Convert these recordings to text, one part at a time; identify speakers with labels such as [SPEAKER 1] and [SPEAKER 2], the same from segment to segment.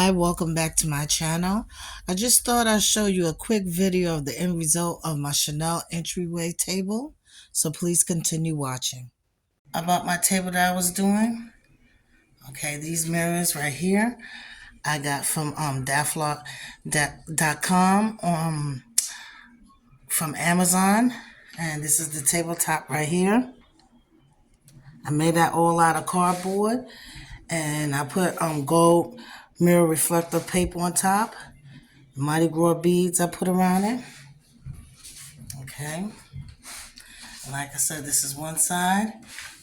[SPEAKER 1] Hi, welcome back to my channel. I just thought I'd show you a quick video of the end result of my Chanel entryway table. So please continue watching. About my table that I was doing. Okay, these mirrors right here I got from daflock.com from Amazon. And this is the tabletop right here. I made that all out of cardboard. And I put gold mirror reflective paper on top. Mighty Gras beads I put around it. Okay. Like I said, this is one side,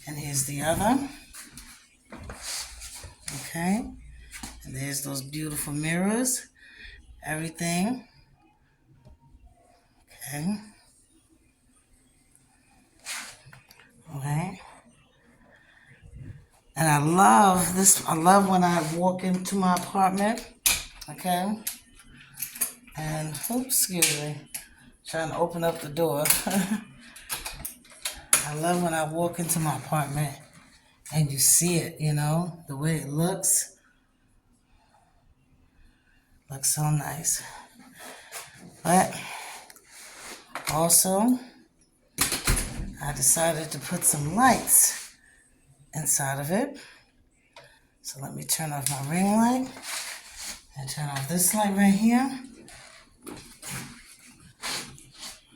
[SPEAKER 1] and here's the other. Okay. And there's those beautiful mirrors. Everything. Okay. Okay. And I love this. I love when I walk into my apartment. Okay. And, oops, excuse me. Trying to open up the door. I love when I walk into my apartment and you see it, the way it looks. Looks so nice. But also, I decided to put some lights inside of it. So let me turn off my ring light and turn off this light right here.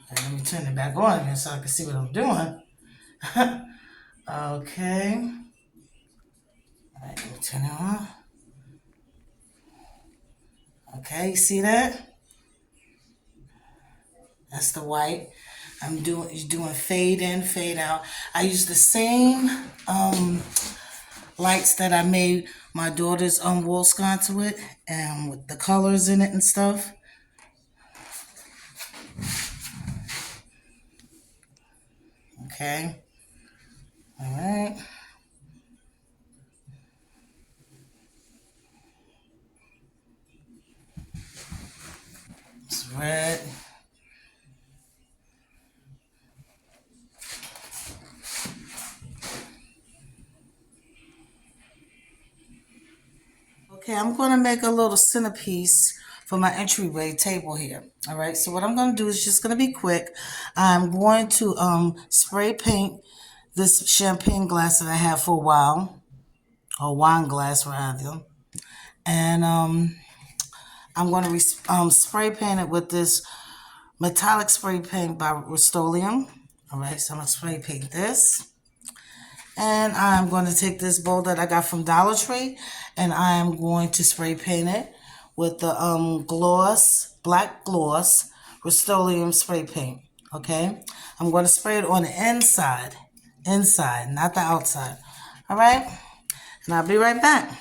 [SPEAKER 1] And let me turn it back on again so I can see what I'm doing. Okay. All right, let me turn it on. Okay, you see that? That's the white. I'm doing fade in, fade out. I use the same lights that I made my daughter's wall sconce with, and with the colors in it and stuff. Okay. All right. It's red. Okay, I'm going to make a little centerpiece for my entryway table here. All right, so what I'm going to do is just going to be quick. I'm going to spray paint this champagne glass that I have for a while, or wine glass rather. And I'm going to spray paint it with this metallic spray paint by Rust-Oleum. All right, so I'm going to spray paint this. And I'm going to take this bowl that I got from Dollar Tree, and I am going to spray paint it with the black gloss Rust-Oleum spray paint. Okay, I'm going to spray it on the inside, not the outside. All right, and I'll be right back.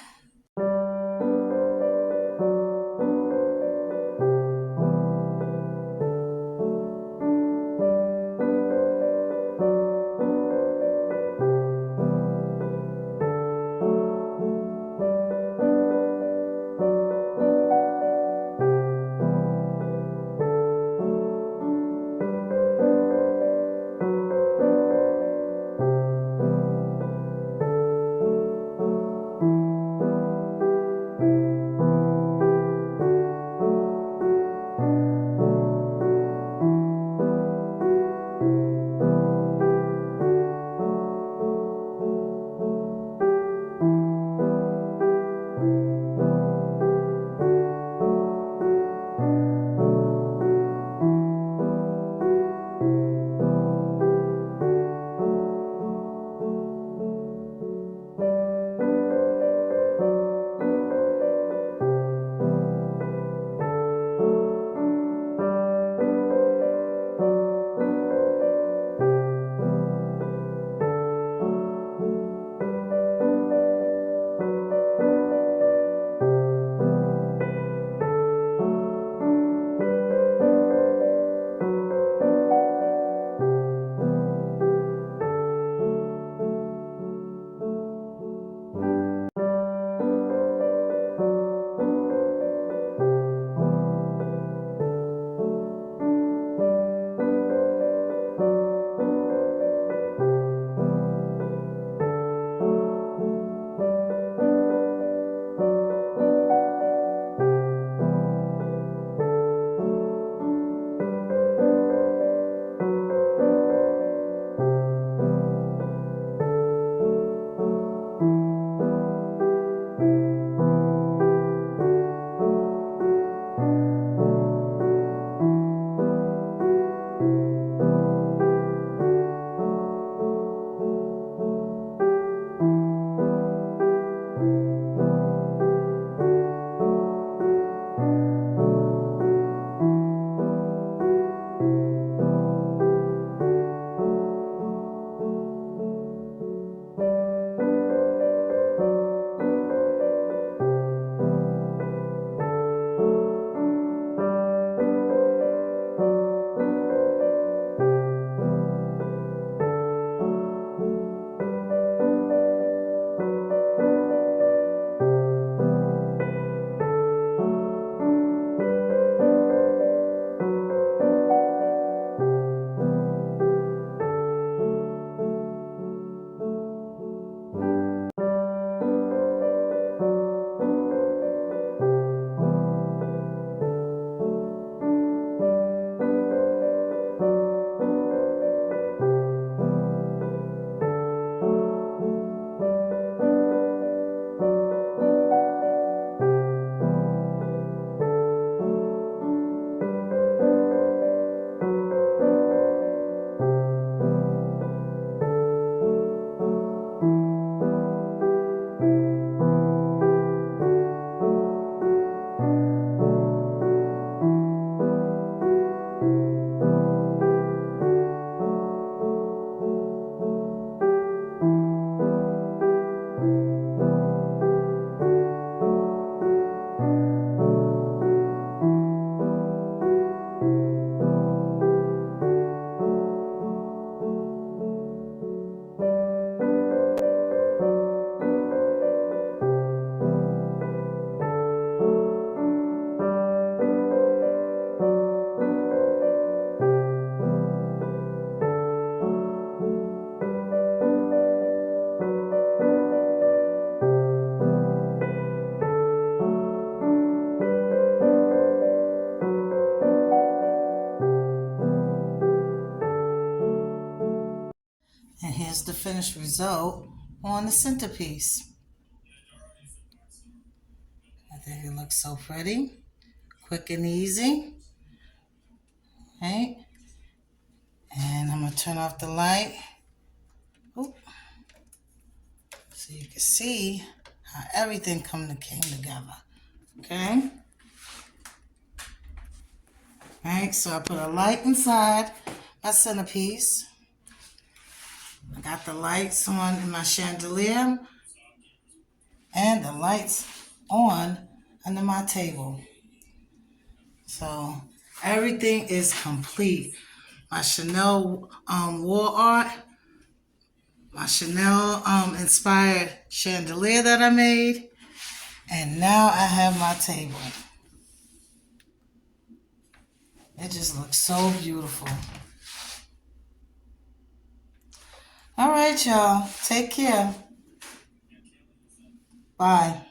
[SPEAKER 1] finished result on the centerpiece. I think it looks so pretty, quick and easy. Right? And I'm going to turn off the light. Oop. So you can see how everything came together. Okay? Alright, so I put a light inside my centerpiece. I got the lights on in my chandelier and the lights on under my table. So everything is complete. My Chanel wall art, my Chanel inspired chandelier that I made, and now I have my table. It just looks so beautiful. All right, y'all. Take care. Bye.